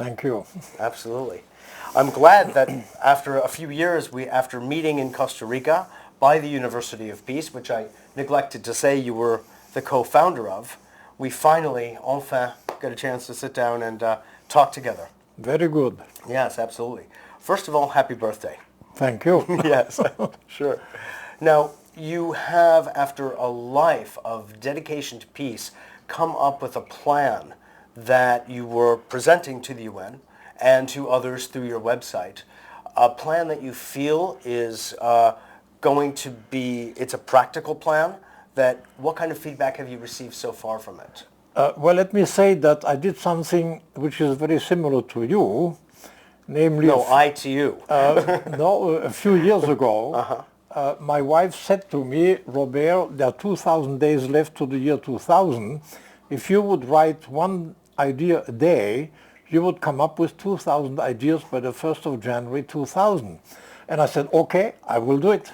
Thank you. Absolutely. I'm glad that after a few years, after meeting in Costa Rica by the University of Peace, which I neglected to say you were the co-founder of, we finally, enfin, got a chance to sit down and talk together. Very good. Yes, absolutely. First of all, happy birthday. Thank you. Yes, sure. Now, you have, after a life of dedication to peace, come up with a plan that you were presenting to the UN and to others through your website, a plan that you feel is going to be, it's a practical plan. What kind of feedback have you received so far from it? Well, let me say that I did something which is very similar to you, namely... No, I to you. A few years ago, my wife said to me, Robert, there are 2,000 days left to the year 2000. If you would write one idea a day, you would come up with 2,000 ideas by the 1st of January 2000. And I said, okay, I will do it.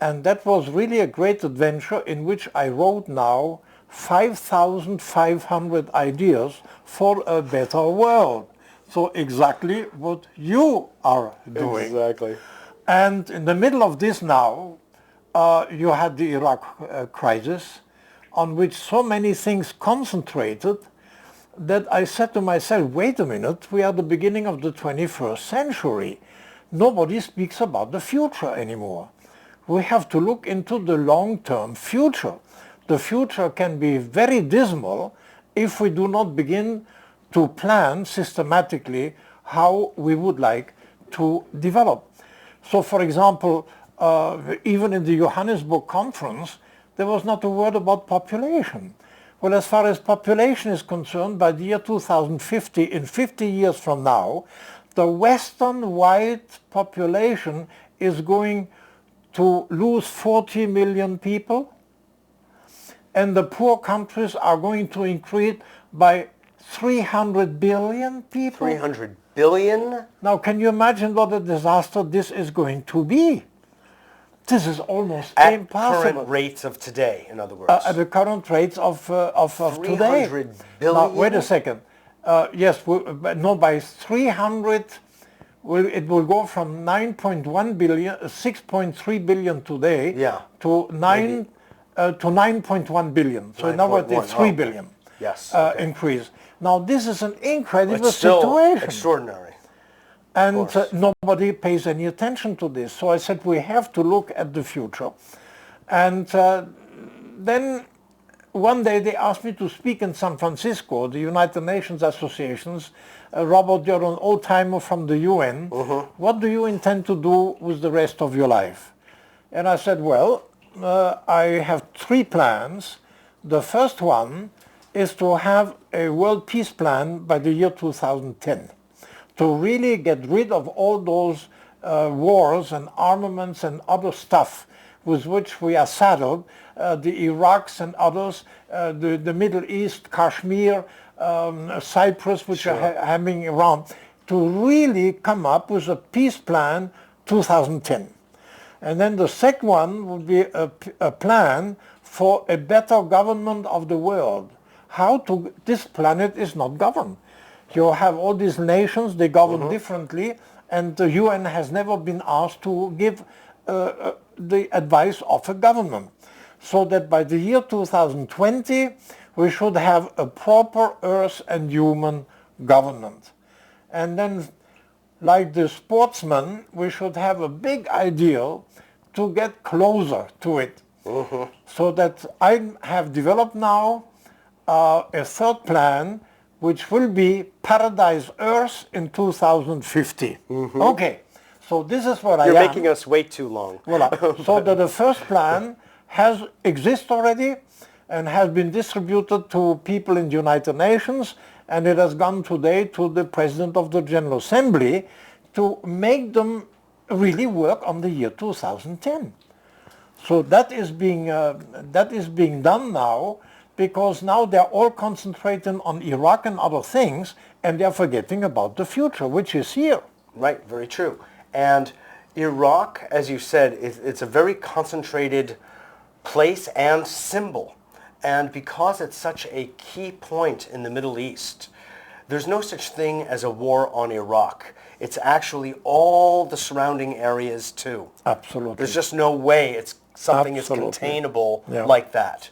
And that was really a great adventure in which I wrote now 5,500 ideas for a better world. So exactly what you are doing. Exactly. And in the middle of this now, you had the Iraq crisis, on which so many things concentrated that I said to myself, wait a minute, we are the beginning of the 21st century. Nobody speaks about the future anymore. We have to look into the long-term future. The future can be very dismal if we do not begin to plan systematically how we would like to develop. So, for example, even in the Johannesburg conference, there was not a word about population. Well, as far as population is concerned, by the year 2050, in 50 years from now, the Western white population is going to lose 40 million people, and the poor countries are going to increase by 300 billion people. 300 billion? Now, can you imagine what a disaster this is going to be? This is almost at impossible. Current rates of today, in other words. At the current rates of today. 300 billion? Now, wait a second. Yes, by 300, it will go from 9.1 billion, 6.3 billion today, to 9.1 billion. So in other words, it's 3 billion increase. Now, this is an incredible situation. Extraordinary. And nobody pays any attention to this. So I said, we have to look at the future. And then one day they asked me to speak in San Francisco, the United Nations associations. Robert, you're an old-timer from the UN. What do you intend to do with the rest of your life? And I said, well, I have 3 plans. The first one is to have a world peace plan by the year 2010, to really get rid of all those wars and armaments and other stuff with which we are saddled, the Iraqs and others, the Middle East, Kashmir, Cyprus, which are hanging around, to really come up with a peace plan 2010. And then the second one would be a plan for a better government of the world. This planet is not governed. You have all these nations, they govern differently, and the UN has never been asked to give the advice of a government. So that by the year 2020, we should have a proper earth and human government. And then, like the sportsman, we should have a big ideal to get closer to it. So that I have developed now a third plan, which will be Paradise Earth in 2050. Okay, so this is what You're making us wait too long. Voilà. So that the first plan exists already and has been distributed to people in the United Nations, and it has gone today to the President of the General Assembly to make them really work on the year 2010. So that is being done now, because now they're all concentrating on Iraq and other things, and they're forgetting about the future, which is here. Right, very true. And Iraq, as you said, it's a very concentrated place and symbol. And because it's such a key point in the Middle East, there's no such thing as a war on Iraq. It's actually all the surrounding areas too. Absolutely. There's just no way it's something Absolutely. is containable Yeah. like that.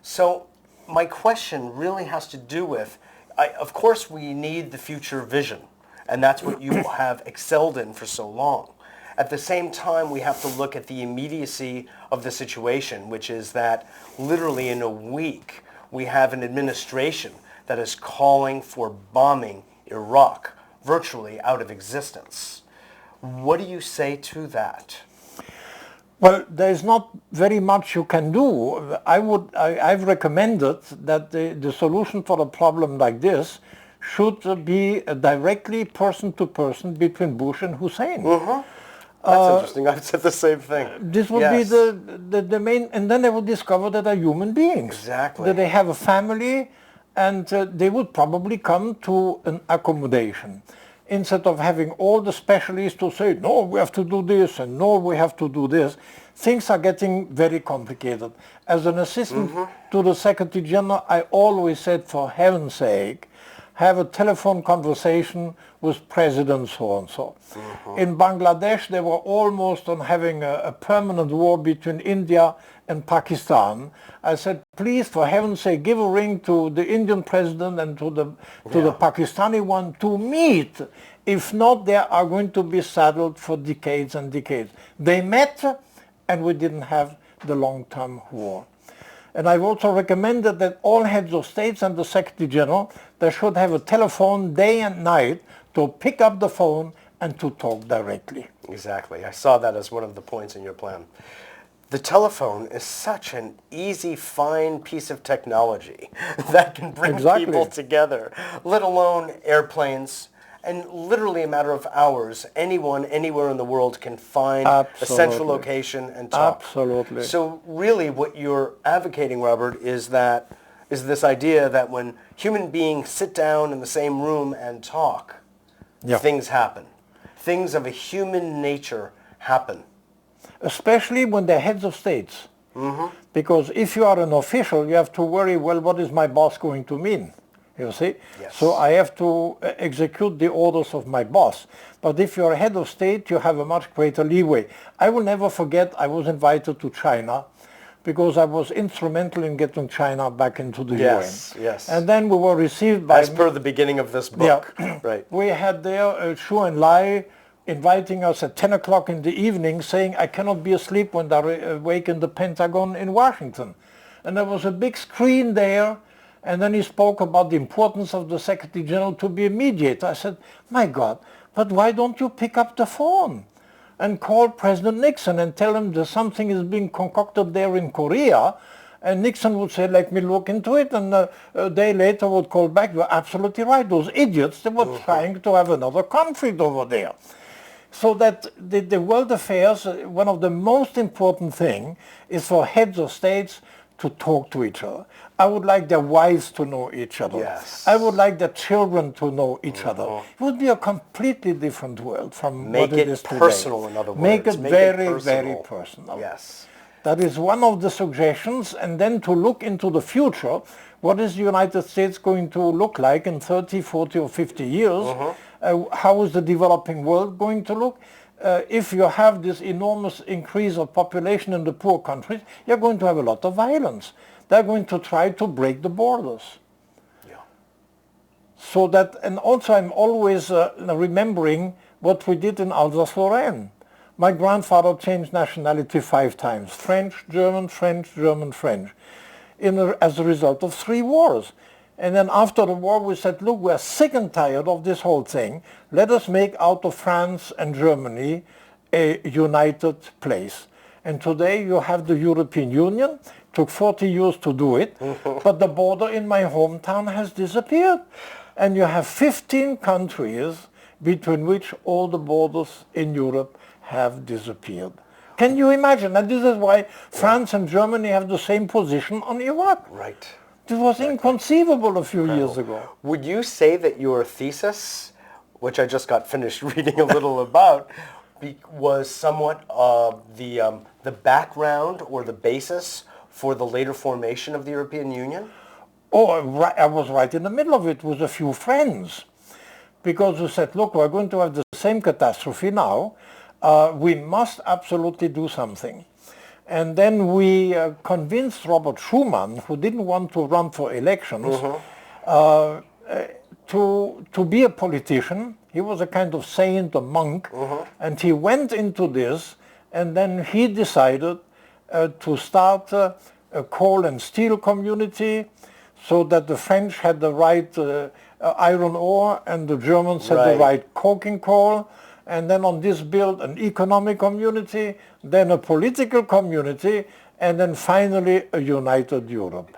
So my question really has to do with, of course we need the future vision, and that's what you have excelled in for so long. At the same time, we have to look at the immediacy of the situation, which is that literally in a week, we have an administration that is calling for bombing Iraq virtually out of existence. What do you say to that? Well, there is not very much you can do. I've recommended that the solution for a problem like this should be directly person to person between Bush and Hussein. That's interesting. I've said the same thing. This would be the main, and then they would discover that they're human beings. Exactly. That they have a family, and they would probably come to an accommodation. Instead of having all the specialists to say, no, we have to do this, and no, we have to do this, things are getting very complicated. As an assistant to the Secretary General, I always said, for heaven's sake, have a telephone conversation with President so-and-so. In Bangladesh, they were almost on having a permanent war between India and Pakistan. I said, please, for heaven's sake, give a ring to the Indian president and to the Pakistani one to meet. If not, they are going to be saddled for decades and decades. They met, and we didn't have the long-term war. And I've also recommended that all heads of states and the Secretary General, they should have a telephone day and night to pick up the phone and to talk directly. Exactly. I saw that as one of the points in your plan. The telephone is such an easy, fine piece of technology that can bring people together, let alone airplanes. And literally a matter of hours, anyone, anywhere in the world can find a central location and talk. Absolutely. So really what you're advocating, Robert, is this idea that when human beings sit down in the same room and talk, things happen. Things of a human nature happen. Especially when they're heads of states. Because if you are an official, you have to worry, well, what is my boss going to mean? You see? Yes. So I have to execute the orders of my boss. But if you're a head of state, you have a much greater leeway. I will never forget, I was invited to China because I was instrumental in getting China back into the UN. Yes. And then we were received by... As per the beginning of this book. Right. We had there Xu and Lai inviting us at 10 o'clock in the evening saying, I cannot be asleep when they're awake in the Pentagon in Washington. And there was a big screen there. And then he spoke about the importance of the Secretary General to be a mediator. I said, my God, but why don't you pick up the phone and call President Nixon and tell him that something is being concocted there in Korea? And Nixon would say, let me look into it. And a day later would call back, you're absolutely right. Those idiots, they were trying to have another conflict over there. So that the world affairs, one of the most important things is for heads of states to talk to each other. I would like their wives to know each other. Yes. I would like their children to know each other. It would be a completely different world from what it is today. Make it personal, in other words. Make it very, very personal. Yes. That is one of the suggestions. And then to look into the future, what is the United States going to look like in 30, 40 or 50 years? How is the developing world going to look? If you have this enormous increase of population in the poor countries, you're going to have a lot of violence. They're going to try to break the borders. Yeah. So that, and also I'm always remembering what we did in Alsace-Lorraine. My grandfather changed nationality 5 times. French, German, French, German, French. As a result of 3 wars. And then after the war we said, look, we're sick and tired of this whole thing. Let us make out of France and Germany a united place. And today you have the European Union. Took 40 years to do it, but the border in my hometown has disappeared. And you have 15 countries between which all the borders in Europe have disappeared. Can you imagine? And this is why France and Germany have the same position on Iraq. Right. This was inconceivable a few years ago. Would you say that your thesis, which I just got finished reading a little about, was somewhat the background or the basis for the later formation of the European Union? Oh, I was right in the middle of it with a few friends, because we said, look, we're going to have the same catastrophe now. We must absolutely do something. And then we convinced Robert Schuman, who didn't want to run for elections, to be a politician. He was a kind of saint, a monk, and he went into this, and then he decided to start a coal and steel community, so that the French had the right iron ore and the Germans had the right coking coal, and then on this build an economic community, then a political community, and then finally a united Europe.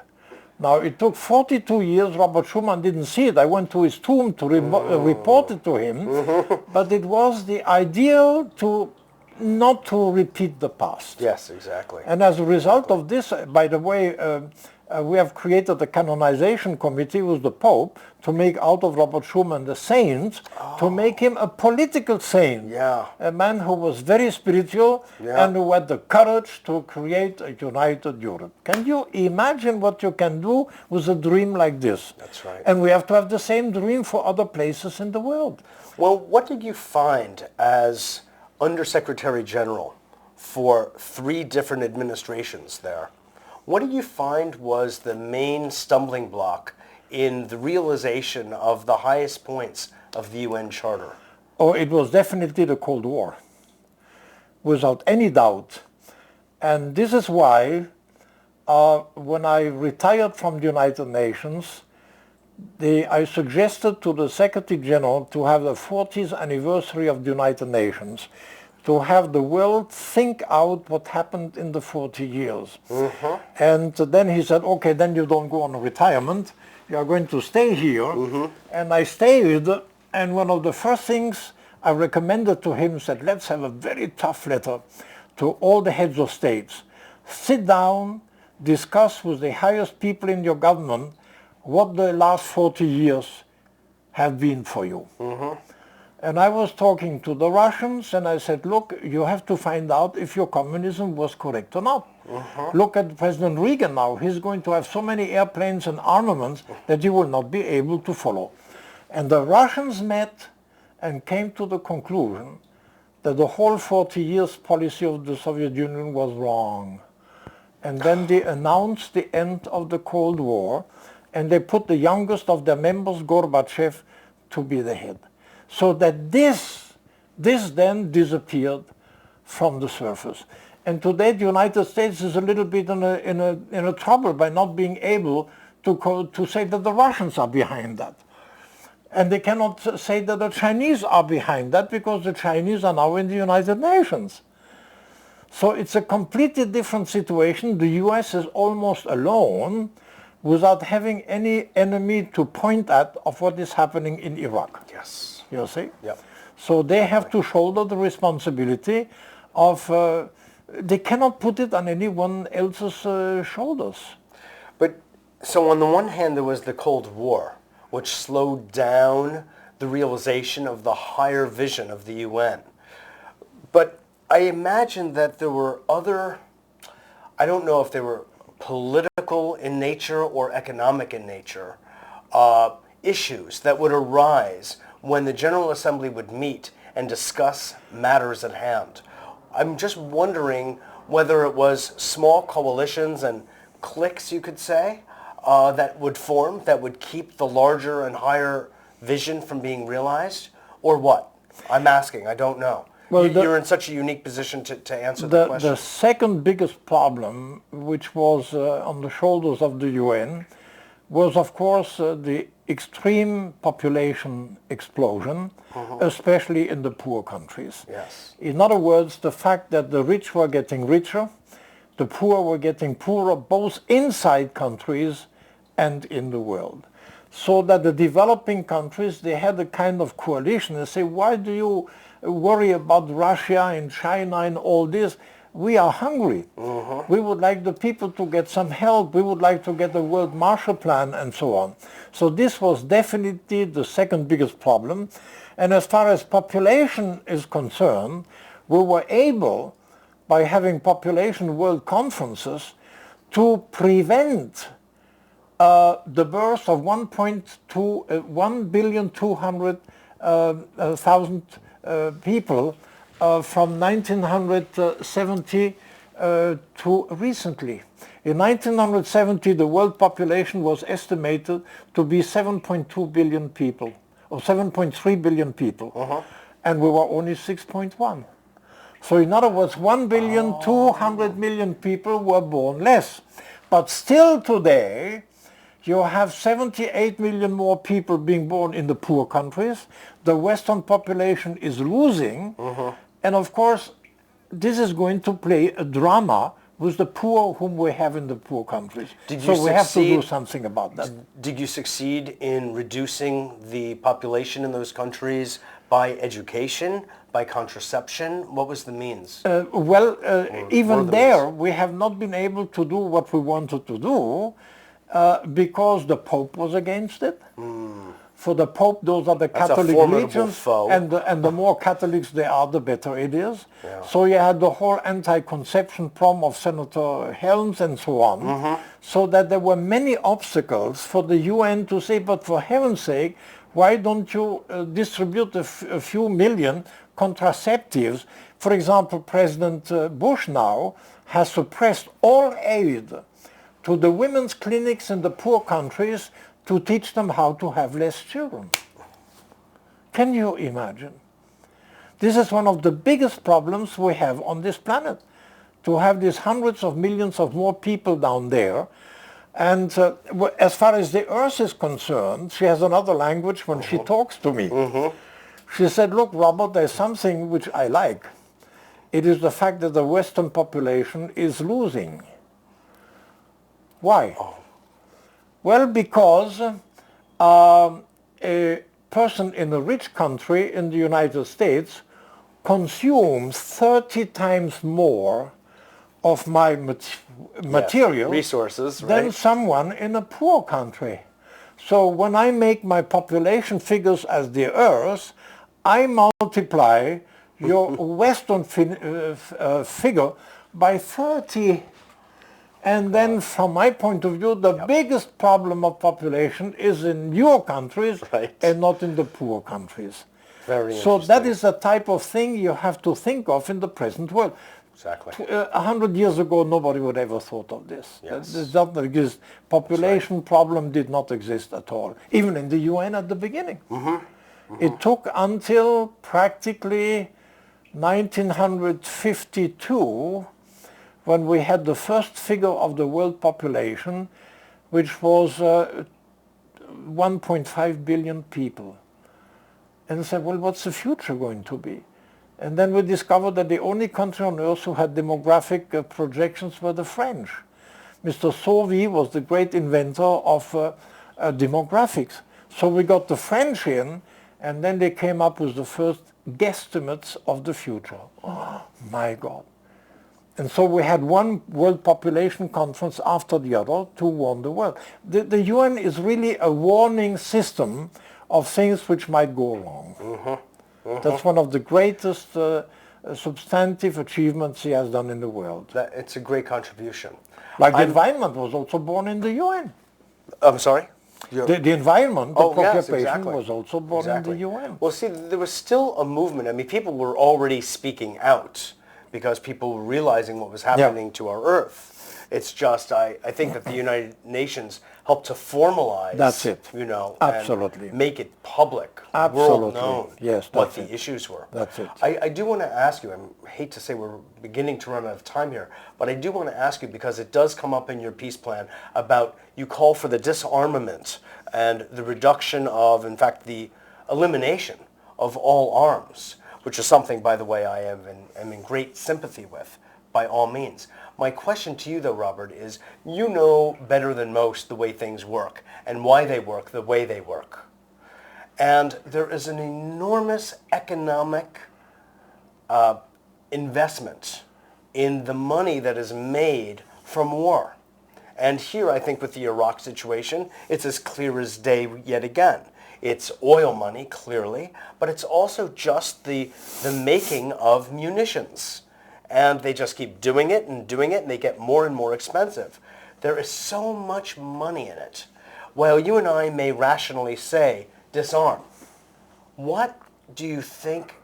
Now, it took 42 years. Robert Schuman didn't see it. I went to his tomb to report it to him. But it was the ideal to not to repeat the past. Yes, exactly. And as a result of this, by the way, we have created a canonization committee with the Pope to make out of Robert Schuman the saint, to make him a political saint. Yeah. A man who was very spiritual and who had the courage to create a united Europe. Can you imagine what you can do with a dream like this? That's right. And we have to have the same dream for other places in the world. Well, what did you find as Undersecretary General for 3 different administrations there? What did you find was the main stumbling block in the realization of the highest points of the UN Charter? Oh, it was definitely the Cold War, without any doubt. And this is why, when I retired from the United Nations, I suggested to the Secretary General to have the 40th anniversary of the United Nations, to have the world think out what happened in the 40 years. And then he said, okay, then you don't go on retirement, you are going to stay here. And I stayed, and one of the first things I recommended to him said, let's have a very tough letter to all the heads of states. Sit down, discuss with the highest people in your government what the last 40 years have been for you. And I was talking to the Russians, and I said, look, you have to find out if your communism was correct or not. Look at President Reagan now. He's going to have so many airplanes and armaments that you will not be able to follow. And the Russians met and came to the conclusion that the whole 40 years policy of the Soviet Union was wrong. And then they announced the end of the Cold War, and they put the youngest of their members, Gorbachev, to be the head. So that this then disappeared from the surface. And today the United States is a little bit in a trouble by not being able to say that the Russians are behind that. And they cannot say that the Chinese are behind that, because the Chinese are now in the United Nations. So it's a completely different situation. The US is almost alone, without having any enemy to point at of what is happening in Iraq. Yes. You see? Yep. So they have to shoulder the responsibility of, they cannot put it on anyone else's shoulders. But, so on the one hand, there was the Cold War, which slowed down the realization of the higher vision of the UN. But I imagine that there were other, I don't know if they were political in nature or economic in nature, issues that would arise when the General Assembly would meet and discuss matters at hand. I'm just wondering whether it was small coalitions and cliques, you could say, that would form, that would keep the larger and higher vision from being realized, or what? I'm asking, I don't know. Well, you're in such a unique position to answer the question. The second biggest problem, which was on the shoulders of the UN, was of course the extreme population explosion, especially in the poor countries. Yes. In other words, the fact that the rich were getting richer, the poor were getting poorer, both inside countries and in the world. So that the developing countries, they had a kind of coalition. They say, why do you worry about Russia and China and all this? We are hungry. We would like the people to get some help. We would like to get a World Marshall Plan and so on. So this was definitely the second biggest problem. And as far as population is concerned, we were able, by having population world conferences, to prevent the birth of 1,200,000 people from 1970 to recently. In 1970, the world population was estimated to be 7.2 billion people, or 7.3 billion people, and we were only 6.1. So in other words, 1,200,000,000 people were born less. But still today, you have 78 million more people being born in the poor countries. The Western population is losing. And of course, this is going to play a drama with the poor whom we have in the poor countries. So we have to do something about that. Did you succeed in reducing the population in those countries by education, by contraception? What was the means? Even there, we have not been able to do what we wanted to do because the Pope was against it. For the Pope, those are the Catholic legions, and the more Catholics they are, the better it is. Yeah. So you had the whole anti-conception problem of Senator Helms and so on, so that there were many obstacles for the UN to say, but for heaven's sake, why don't you distribute a few million contraceptives? For example, President Bush now has suppressed all aid to the women's clinics in the poor countries to teach them how to have less children. Can you imagine? This is one of the biggest problems we have on this planet, to have these hundreds of millions of more people down there. And as far as the Earth is concerned, she has another language when she talks to me. She said, look, Robert, there's something which I like. It is the fact that the Western population is losing. Why? Well, because a person in a rich country in the United States consumes 30 times more of my material resources than someone in a poor country. So when I make my population figures as the Earth, I multiply your Western figure by 30. And then from my point of view, the biggest problem of population is in your countries and not in the poor countries. Very so that is the type of thing you have to think of in the present world. Exactly. 100 years ago, nobody would ever thought of this. Yes. This doesn't exist. Population problem did not exist at all, even in the UN at the beginning. It took until practically 1952 when we had the first figure of the world population, which was 1.5 billion people. And I said, well, what's the future going to be? And then we discovered that the only country on earth who had demographic projections were the French. Mr. Sauvy was the great inventor of demographics. So we got the French in, and then they came up with the first guesstimates of the future. Oh, my God. And so we had one World Population Conference after the other to warn the world. The UN is really a warning system of things which might go wrong. That's one of the greatest substantive achievements he has done in the world. It's a great contribution. Like the environment was also born in the UN. I'm sorry? The environment, the preoccupation was also born in the UN. Well, see, there was still a movement. I mean, people were already speaking out because people were realizing what was happening to our Earth. It's just, I think that the United Nations helped to formalize, Absolutely. and make it public, world known, what the issues were. That's it. I do want to ask you, I hate to say we're beginning to run out of time here, but I do want to ask you, because it does come up in your peace plan, about you call for the disarmament and the reduction of, in fact, the elimination of all arms, which is something, by the way, I am in great sympathy with, by all means. My question to you, though, Robert, is you know better than most the way things work and why they work the way they work. And there is an enormous economic investment in the money that is made from war. And here, I think, with the Iraq situation, it's as clear as day yet again. It's oil money, clearly, but it's also just the making of munitions. And they just keep doing it, and they get more and more expensive. there is so much money in it. While you and I may rationally say, disarm, what do you think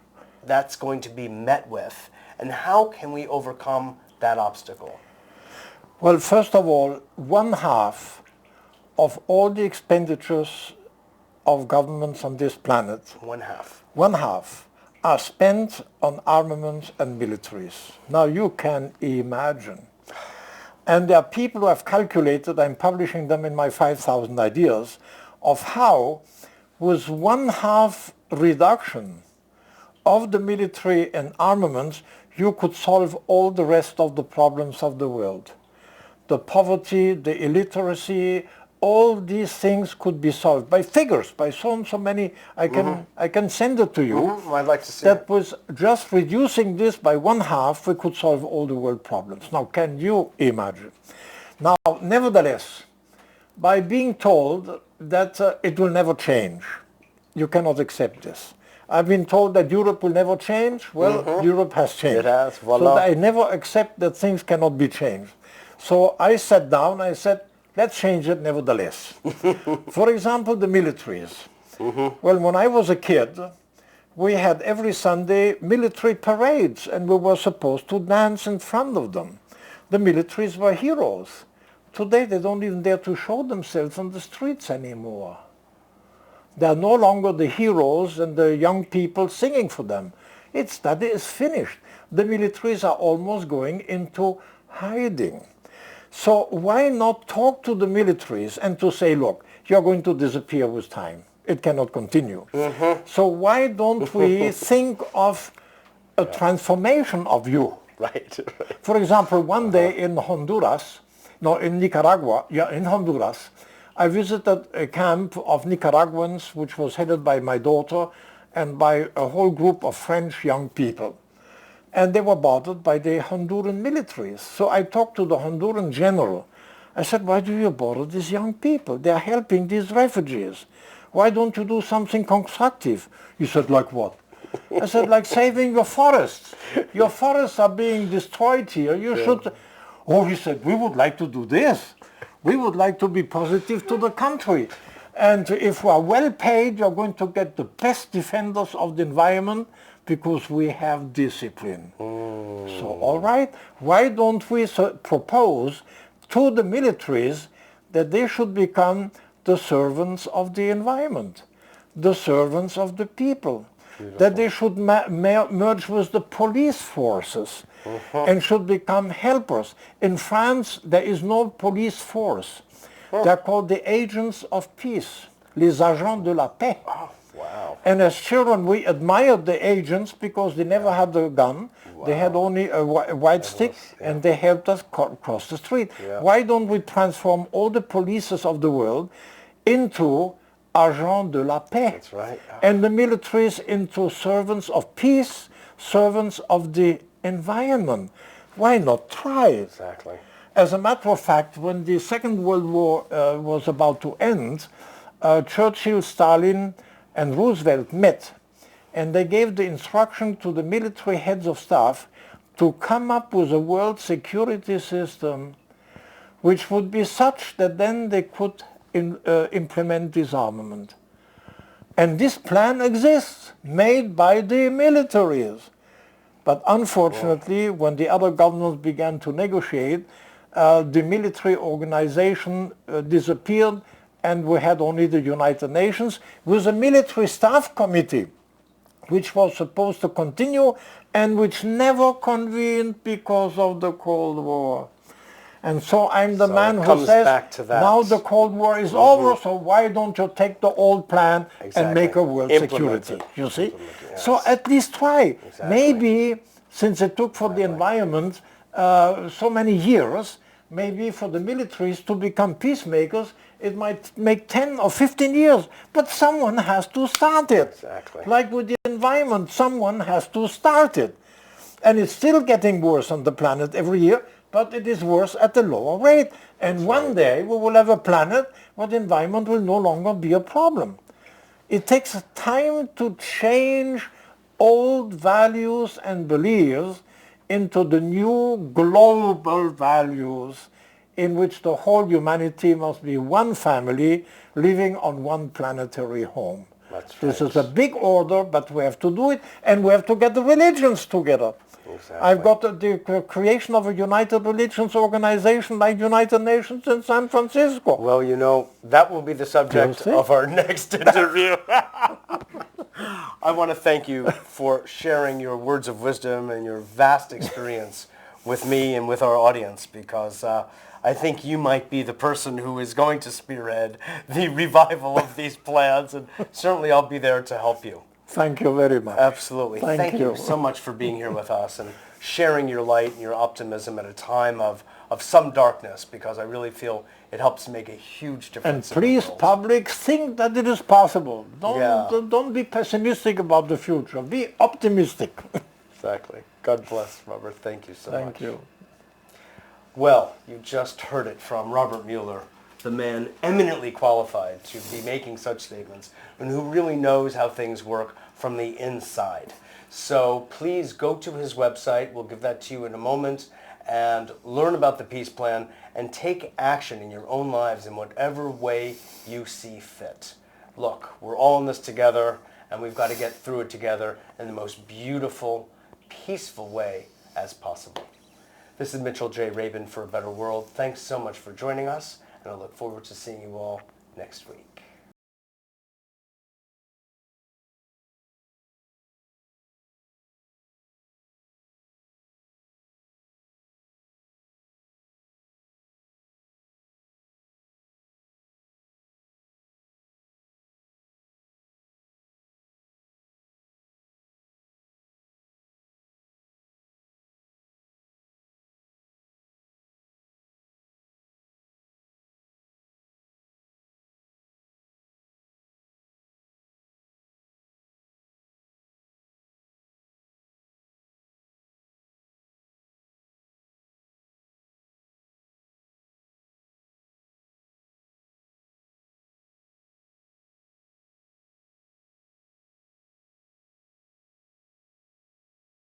that's going to be met with, and how can we overcome that obstacle? Well, first of all, one half of all the expenditures of governments on this planet, one half are spent on armaments and militaries. Now you can imagine. And there are people who have calculated, I'm publishing them in my 5,000 ideas, of how with one half reduction of the military and armaments, you could solve all the rest of the problems of the world. The poverty, the illiteracy, all these things could be solved by figures, by so and so many. I can send it to you. I'd like to see that. Was just reducing this by one half, we could solve all the world problems. Now, can you imagine? Now, nevertheless, by being told that it will never change, you cannot accept this. I've been told that Europe will never change. Well, Europe has changed. It has, voila. So I never accept that things cannot be changed. So I sat down, I said, let's change it nevertheless. For example, the militaries. Well, when I was a kid, we had every Sunday military parades, and we were supposed to dance in front of them. The militaries were heroes. Today, they don't even dare to show themselves on the streets anymore. They are no longer the heroes and the young people singing for them. That is finished. The militaries are almost going into hiding. So why not talk to the militaries and to say, look, you're going to disappear with time. It cannot continue. So why don't we think of a transformation of you? Right. For example, one day in Nicaragua, in Honduras, I visited a camp of Nicaraguans which was headed by my daughter and by a whole group of French young people. And they were bothered by the Honduran militaries. So I talked to the Honduran general. I said, why do you bother these young people? They are helping these refugees. Why don't you do something constructive? He said, like what? I said, like saving your forests. Your forests are being destroyed here. You should... Oh, he said, we would like to do this. We would like to be positive to the country. And if we are well paid, you're going to get the best defenders of the environment because we have discipline. So, all right, why don't we propose to the militaries that they should become the servants of the environment, the servants of the people, that they should merge with the police forces and should become helpers. In France, there is no police force. They're called the agents of peace, les agents de la paix. Wow. And as children, we admired the agents because they never had a gun. They had only a white stick, and they helped us cross the street. Why don't we transform all the polices of the world into agents de la paix? That's right. And the militaries into servants of peace, servants of the environment. Why not try it? Exactly. As a matter of fact, when the Second World War was about to end, Churchill, Stalin, and Roosevelt met, and they gave the instruction to the military heads of staff to come up with a world security system which would be such that then they could implement disarmament. And this plan exists, made by the militaries. But unfortunately, when the other governments began to negotiate, the military organization disappeared, and we had only the United Nations with a military staff committee, which was supposed to continue and which never convened because of the Cold War. And so I'm the man who says, now the Cold War is over, so why don't you take the old plan and make a world security? You see? So at least try. Maybe, since it took for the environment so many years, maybe for the militaries to become peacemakers, it might make 10 or 15 years. But someone has to start it. Exactly. Like with the environment, someone has to start it. And it's still getting worse on the planet every year, but it is worse at a lower rate. And one day we will have a planet where the environment will no longer be a problem. It takes time to change old values and beliefs into the new global values in which the whole humanity must be one family living on one planetary home. That's This right. is a big order, but we have to do it, and we have to get the religions together. Exactly. I've got the creation of a United Religions organization like United Nations in San Francisco. Well, you know, that will be the subject of our next interview. I want to thank you for sharing your words of wisdom and your vast experience with me and with our audience, because I think you might be the person who is going to spearhead the revival of these plans, and certainly I'll be there to help you. Thank you very much. Absolutely. Thank you you so much for being here with us and sharing your light and your optimism at a time of some darkness, because I really feel it helps make a huge difference. And please, public, think that it is possible. Yeah. Don't be pessimistic about the future. Be optimistic. Exactly. God bless, Robert. Thank you so much. Thank you. Well, you just heard it from Robert Mueller, the man eminently qualified to be making such statements and who really knows how things work from the inside. So please go to his website. We'll give that to you in a moment, and learn about the peace plan and take action in your own lives in whatever way you see fit. Look, we're all in this together, and we've got to get through it together in the most beautiful, peaceful way as possible. This is Mitchell J. Rabin for A Better World. Thanks so much for joining us, and I look forward to seeing you all next week.